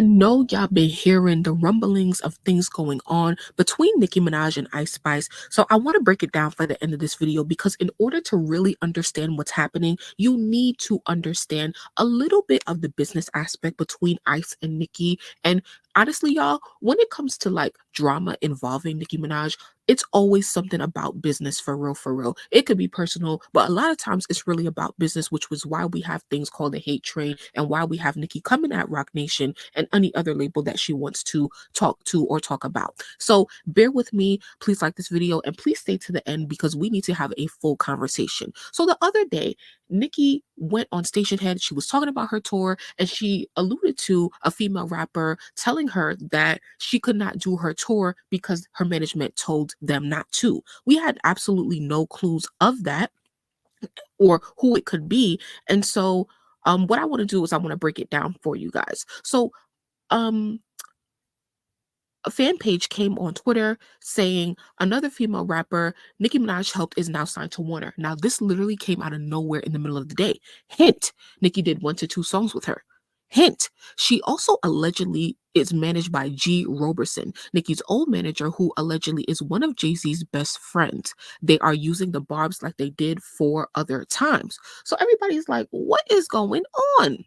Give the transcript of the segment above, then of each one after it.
I know y'all been hearing the rumblings of things going on between Nicki Minaj and Ice Spice, so I want to break it down for the end of this video because in order to really understand what's happening, you need to understand a little bit of the business aspect between Ice and Nicki. And honestly, y'all, when it comes to like drama involving Nicki Minaj, it's always something about business for real, for real. It could be personal, but a lot of times it's really about business, which was why we have things called the hate train and why we have Nicki coming at Rock Nation and any other label that she wants to talk to or talk about. So bear with me. Please like this video and please stay to the end because we need to have a full conversation. So the other day, Nicki went on Station Head. She was talking about her tour and she alluded to a female rapper telling her that she could not do her tour because her management told them not to. We had absolutely no clues of that or who it could be. And so what I want to do is I want to break it down for you guys. So um a fan page came on Twitter saying another female rapper, Nicki Minaj helped, is now signed to Warner. Now, this literally came out of nowhere in the middle of the day. Hint, Nicki did 1 to 2 songs with her. Hint, she also allegedly is managed by G. Roberson, Nicki's old manager, who allegedly is one of Jay-Z's best friends. They are using the Barbz like they did 4 other times. So everybody's like, what is going on?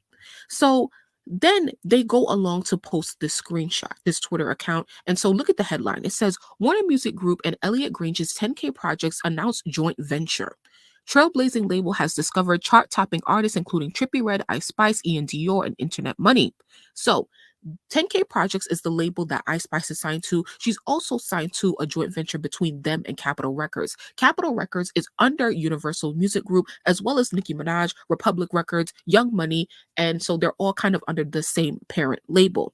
So then they go along to post this screenshot, this Twitter account. And so look at the headline. It says Warner Music Group and Elliot Grange's 10K Projects announced joint venture. Trailblazing label has discovered chart-topping artists including Trippie Redd, Ice Spice, Ian Dior, and Internet Money. So 10K Projects is the label that Ice Spice is signed to. She's also signed to a joint venture between them and Capitol Records. Capitol Records is under Universal Music Group, as well as Nicki Minaj, Republic Records, Young Money, and so they're all kind of under the same parent label.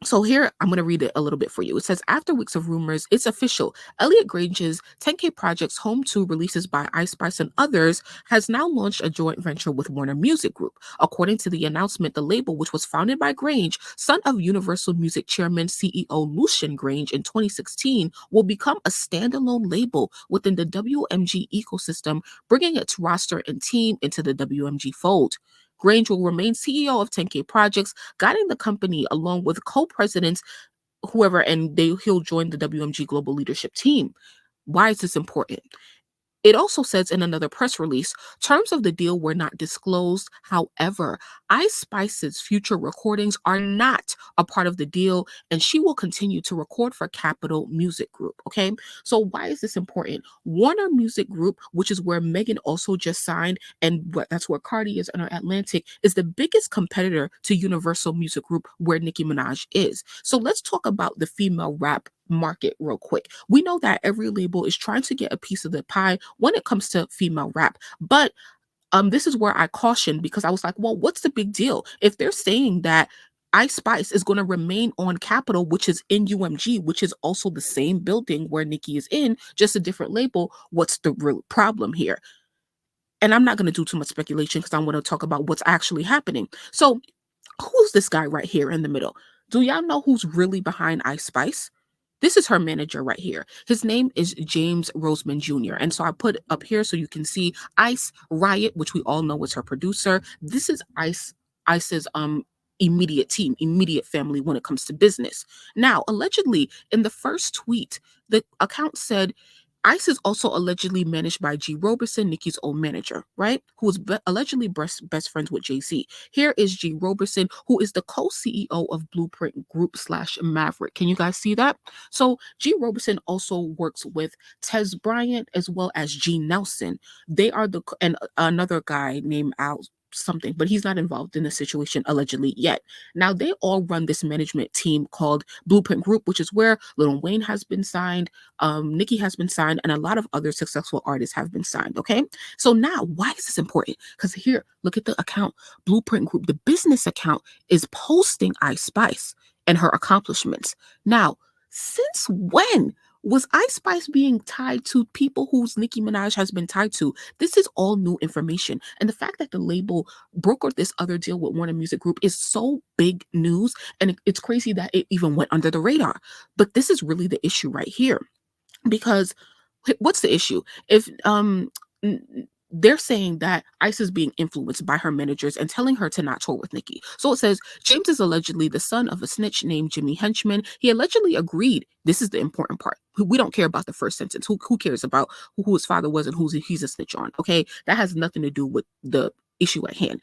So here, I'm going to read it a little bit for you. It says, after weeks of rumors, it's official. Elliot Grange's 10K Projects Home 2 releases by Ice Spice and others has now launched a joint venture with Warner Music Group. According to the announcement, the label, which was founded by Grange, son of Universal Music Chairman CEO Lucian Grange in 2016, will become a standalone label within the WMG ecosystem, bringing its roster and team into the WMG fold. Grange will remain CEO of 10K Projects, guiding the company along with co-presidents, whoever, and he'll join the WMG Global Leadership Team. Why is this important? It also says in another press release, terms of the deal were not disclosed. However, Ice Spice's future recordings are not a part of the deal, and she will continue to record for Capitol Music Group. Okay, so why is this important? Warner Music Group, which is where Megan also just signed, and that's where Cardi is under Atlantic, is the biggest competitor to Universal Music Group, where Nicki Minaj is. So let's talk about the female rap market real quick. We know that every label is trying to get a piece of the pie when it comes to female rap, but this is where I caution because I was like, well, what's the big deal if they're saying that Ice Spice is going to remain on Capitol, which is in UMG, which is also the same building where Nicki is in, just a different label? What's the real problem here? And I'm not going to do too much speculation because I want to talk about what's actually happening. So who's this guy right here in the middle? Do y'all know who's really behind Ice Spice? This is her manager right here. His name is James Roseman Jr. And so I put up here so you can see Ice Riot, which we all know is her producer. This is Ice's immediate team, immediate family when it comes to business. Now, allegedly, in the first tweet, the account said Ice is also allegedly managed by G. Roberson, Nicki's old manager, right? Who is allegedly best friends with Jay-Z. Here is G. Roberson, who is the co-CEO of Blueprint Group / Maverick. Can you guys see that? So G. Roberson also works with Tez Bryant as well as G. Nelson. They are and another guy named Al something, but he's not involved in the situation allegedly yet. Now they all run this management team called Blueprint Group, which is where Lil Wayne has been signed, Nicki has been signed, and a lot of other successful artists have been signed. Okay, so now why is this important? Because here, look at the account, Blueprint Group, the business account is posting Ice Spice and her accomplishments. Now, since when was Ice Spice being tied to people whose Nicki Minaj has been tied to? This is all new information. And the fact that the label brokered this other deal with Warner Music Group is so big news. And it's crazy that it even went under the radar. But this is really the issue right here. Because what's the issue? If they're saying that Ice is being influenced by her managers and telling her to not tour with Nicki. So it says James is allegedly the son of a snitch named Jimmy Henchman. He allegedly agreed. This is the important part. We don't care about the first sentence. Who cares about who his father was and he's a snitch on? Okay, that has nothing to do with the issue at hand.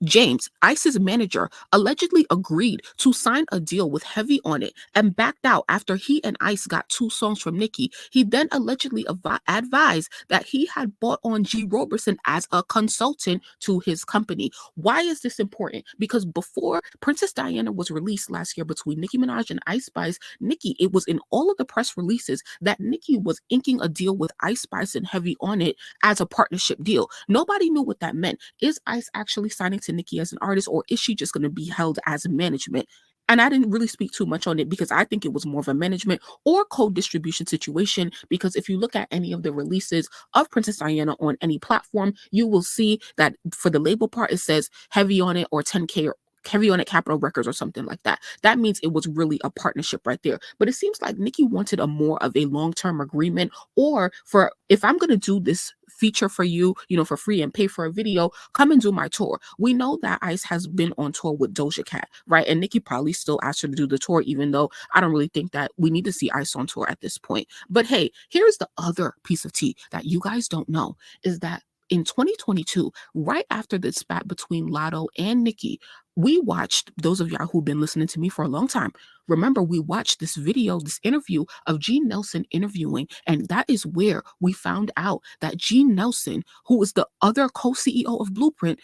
James, Ice's manager, allegedly agreed to sign a deal with Heavy on It and backed out after he and Ice got 2 songs from Nicki. He then allegedly advised that he had bought on G. Roberson as a consultant to his company. Why is this important? Because before Princess Diana was released last year between Nicki Minaj and Ice Spice, it was in all of the press releases that Nicki was inking a deal with Ice Spice and Heavy on It as a partnership deal. Nobody knew what that meant. Is Ice actually signing to Nicki as an artist, or is she just going to be held as management? And I didn't really speak too much on it because I think it was more of a management or co-distribution situation, because if you look at any of the releases of Princess Diana on any platform, you will see that for the label part, it says Heavy on It or 10K or Heavy on It Capitol Records or something like that. That means it was really a partnership right there. But it seems like Nicki wanted a more of a long-term agreement, or for if I'm going to do this feature for you, for free and pay for a video, come and do my tour. We know that Ice has been on tour with Doja Cat, right? And Nicki probably still asked her to do the tour, even though I don't really think that we need to see Ice on tour at this point. But hey, here's the other piece of tea that you guys don't know, is that in 2022, right after the spat between Lotto and Nicki, we watched, those of y'all who've been listening to me for a long time, remember we watched this video, this interview of Gene Nelson interviewing, and that is where we found out that Gene Nelson, who is the other co-CEO of Blueprint,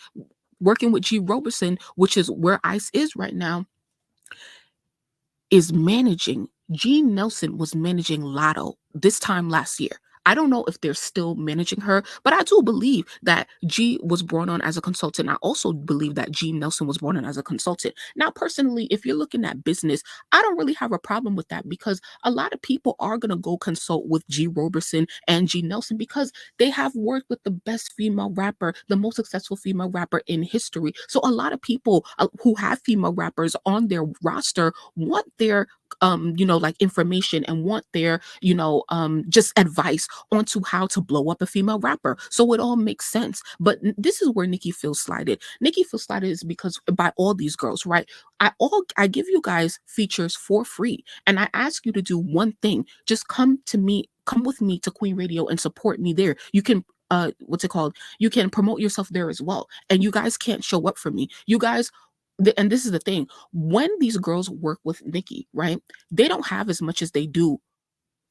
working with G. Roberson, which is where Ice is right now, is managing. Gene Nelson was managing Lotto this time last year. I don't know if they're still managing her, but I do believe that G was brought on as a consultant. I also believe that Gene Nelson was brought on as a consultant. Now, personally, if you're looking at business, I don't really have a problem with that, because a lot of people are going to go consult with G. Roberson and Gene Nelson because they have worked with the best female rapper, the most successful female rapper in history. So a lot of people who have female rappers on their roster want their like information and want their, just advice onto how to blow up a female rapper. So it all makes sense. But this is where Nicki feels slighted. Nicki feels slighted is because by all these girls, right? I give you guys features for free, and I ask you to do one thing. Just come with me to Queen Radio and support me there. You can what's it called? You can promote yourself there as well. And you guys can't show up for me. You guys, and this is the thing, when these girls work with Nicki, right, they don't have as much as they do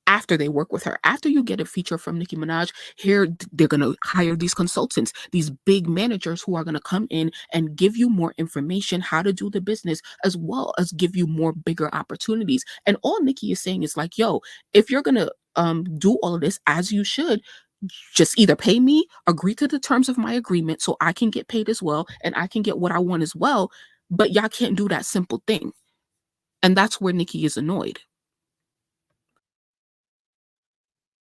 after they work with her. After you get a feature from Nicki Minaj, here they're going to hire these consultants, these big managers who are going to come in and give you more information, how to do the business, as well as give you more bigger opportunities. And all Nicki is saying is like, yo, if you're going to do all of this, as you should, just either pay me, agree to the terms of my agreement so I can get paid as well, and I can get what I want as well. But y'all can't do that simple thing. And that's where Nicki is annoyed.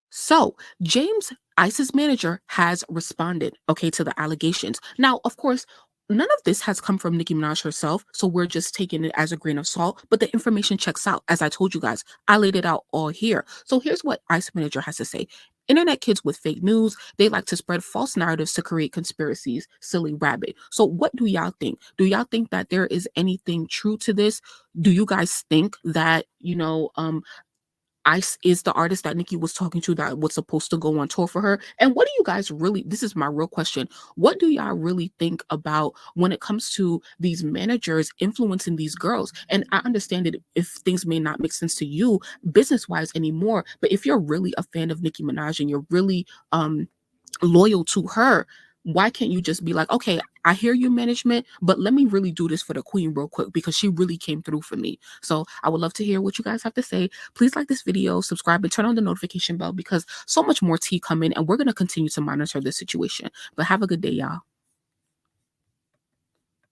So James, Ice's manager, has responded, okay, to the allegations. Now, of course, none of this has come from Nicki Minaj herself, so we're just taking it as a grain of salt, but the information checks out. As I told you guys, I laid it out all here. So here's what Ice manager has to say. Internet kids with fake news, they like to spread false narratives to create conspiracies. Silly rabbit. So what do y'all think? Do y'all think that there is anything true to this? Do you guys think that, Ice is the artist that Nicki was talking to that was supposed to go on tour for her? And what do you guys really, this is my real question, what do y'all really think about when it comes to these managers influencing these girls? And I understand that if things may not make sense to you business-wise anymore, but if you're really a fan of Nicki Minaj and you're really loyal to her, why can't you just be like, okay, I hear you, management, but let me really do this for the queen real quick because she really came through for me. So I would love to hear what you guys have to say. Please like this video, subscribe, and turn on the notification bell because so much more tea coming, and we're going to continue to monitor this situation. But have a good day, y'all.